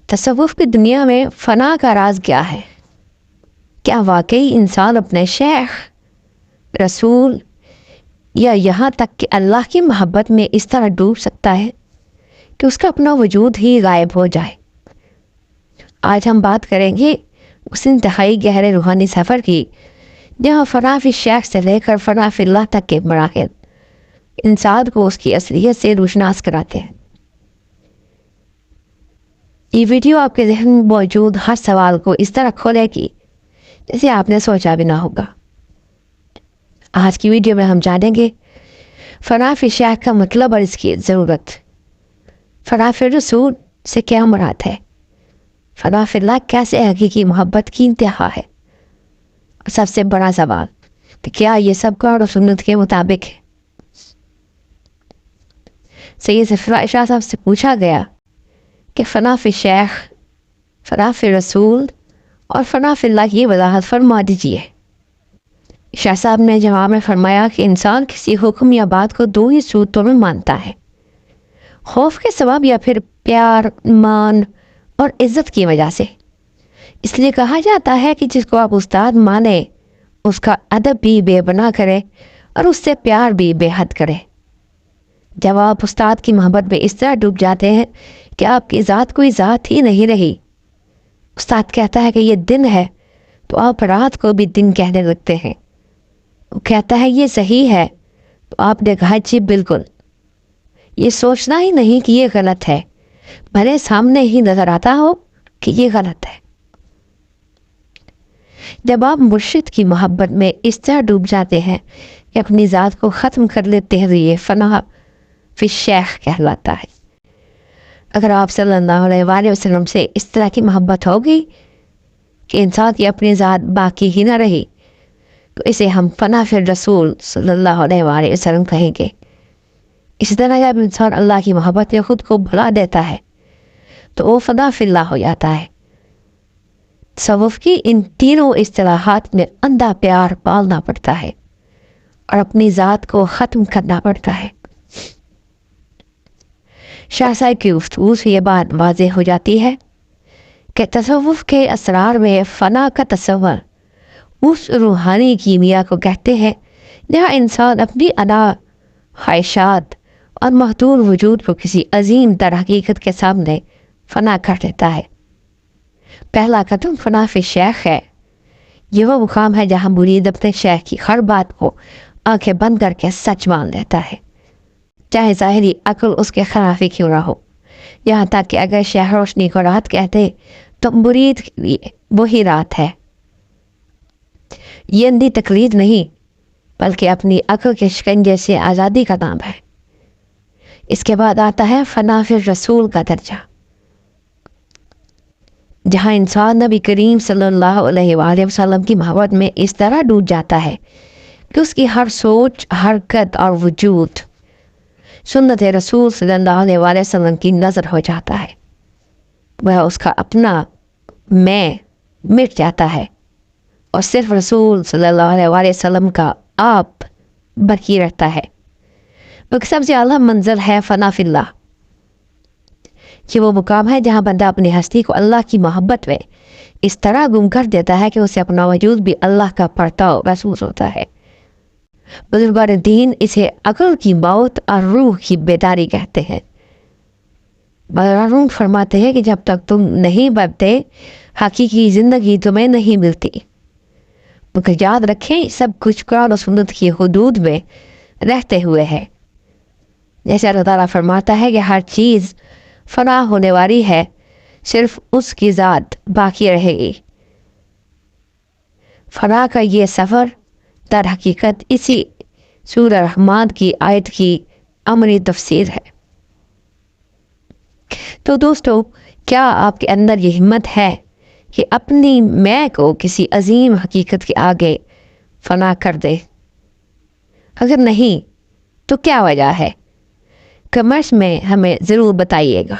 تصوف کی دنیا میں فنا کا راز کیا ہے؟ کیا واقعی انسان اپنے شیخ، رسول یا یہاں تک کہ اللہ کی محبت میں اس طرح ڈوب سکتا ہے کہ اس کا اپنا وجود ہی غائب ہو جائے؟ آج ہم بات کریں گے اس انتہائی گہرے روحانی سفر کی جہاں فنا فی الشیخ سے لے کر فنا فی اللہ تک کے مراحل انسان کو اس کی اصلیت سے روشناس کراتے ہیں۔ یہ ویڈیو آپ کے ذہن میں موجود ہر سوال کو اس طرح کھولے گی جیسے آپ نے سوچا بھی نہ ہوگا۔ آج کی ویڈیو میں ہم جانیں گے فنا فی الشیخ کا مطلب اور اس کی ضرورت، فنا فی الرسول سے کیا مراد ہے، فنا فی اللہ کیسے حقیقی محبت کی انتہا ہے، اور سب سے بڑا سوال کہ کیا یہ سب قرآن و سنت کے مطابق ہے۔ سید ظفر شاہ صاحب سے پوچھا گیا کہ فنا فی الشیخ، فنا فی الرسول اور فنا فی اللہ کی وضاحت فرما دیجیے۔ شاہ صاحب نے جواب میں فرمایا کہ انسان کسی حکم یا بات کو دو ہی صورتوں میں مانتا ہے، خوف کے سبب یا پھر پیار، مان اور عزت کی وجہ سے۔ اس لیے کہا جاتا ہے کہ جس کو آپ استاد مانے اس کا ادب بھی بے بنا کرے اور اس سے پیار بھی بے حد کرے۔ جب آپ استاد کی محبت میں اس طرح ڈوب جاتے ہیں کہ آپ کی ذات کوئی ذات ہی نہیں رہی، استاد کہتا ہے کہ یہ دن ہے تو آپ رات کو بھی دن کہنے لگتے ہیں، وہ کہتا ہے یہ صحیح ہے تو آپ نے کہا جی بالکل۔ یہ سوچنا ہی نہیں کہ یہ غلط ہے، بھلے سامنے ہی نظر آتا ہو کہ یہ غلط ہے۔ جب آپ مرشد کی محبت میں اس طرح ڈوب جاتے ہیں کہ اپنی ذات کو ختم کر لیتے ہیں تو یہ فنا فی الشیخ کہلاتا ہے۔ اگر آپ صلی اللہ علیہ وآلہ وسلم سے اس طرح کی محبت ہوگی کہ انسان کی اپنی ذات باقی ہی نہ رہی تو اسے ہم فنا فی الرسول صلی اللہ علیہ وآلہ وسلم کہیں گے۔ اسی طرح جب انسان اللہ کی محبت میں خود کو بھلا دیتا ہے تو وہ فنا فی اللہ ہو جاتا ہے۔ تصوف کی ان تینوں اصطلاحات میں اندھا پیار پالنا پڑتا ہے اور اپنی ذات کو ختم کرنا پڑتا ہے۔ شاہ صاحب کی گفتگو سے یہ بات واضح ہو جاتی ہے کہ تصوف کے اسرار میں فنا کا تصور اس روحانی کیمیا کو کہتے ہیں جہاں انسان اپنی انا، خواہشات اور محدود وجود کو کسی عظیم تر حقیقت کے سامنے فنا کر دیتا ہے۔ پہلا قدم فنا فی الشیخ ہے۔ یہ وہ مقام ہے جہاں مرید اپنے شیخ کی ہر بات کو آنکھیں بند کر کے سچ مان لیتا ہے، چاہے ظاہری عقل اس کے خلاف ہی کیوں نہ ہو۔ یہاں تک کہ اگر شیخ روشنی کو رات کہتے تو مرید کے لیے وہی رات ہے۔ یہ اندھی تقلید نہیں بلکہ اپنی عقل کے شکنجے سے آزادی کا نام ہے۔ اس کے بعد آتا ہے فنا فی الرسول کا درجہ، جہاں انسان نبی کریم صلی اللہ علیہ وآلہ وسلم کی محبت میں اس طرح ڈوب جاتا ہے کہ اس کی ہر سوچ، حرکت اور وجود سنت رسول صلی اللہ علیہ وآلہ وسلم کی نظر ہو جاتا ہے۔ وہ اس کا اپنا میں مٹ جاتا ہے اور صرف رسول صلی اللہ علیہ وآلہ وسلم کا آپ باقی رہتا ہے۔ وہ سب سے اعلیٰ منزل ہے فنا فی اللہ۔ یہ وہ مقام ہے جہاں بندہ اپنی ہستی کو اللہ کی محبت میں اس طرح گم کر دیتا ہے کہ اسے اپنا وجود بھی اللہ کا پرتاؤ محسوس ہوتا ہے۔ بزرگان دین اسے عقل کی موت اور روح کی بیداری کہتے ہیں۔ بزرگان فرماتے ہیں کہ جب تک تم نہیں بنتے حقیقی زندگی تمہیں نہیں ملتی۔ مگر یاد رکھیں سب کچھ قرآن و سنت کی حدود میں رہتے ہوئے ہے۔ جیسے اللہ تعالیٰ فرماتا ہے کہ ہر چیز فنا ہونے والی ہے، صرف اس کی ذات باقی رہے گی۔ فنا کا یہ سفر در حقیقت اسی سورہ رحمان کی آیت کی عملی تفسیر ہے۔ تو دوستو، کیا آپ کے اندر یہ ہمت ہے کہ اپنی میں کو کسی عظیم حقیقت کے آگے فنا کر دے؟ اگر نہیں تو کیا وجہ ہے؟ کمنٹس میں ہمیں ضرور بتائیے گا۔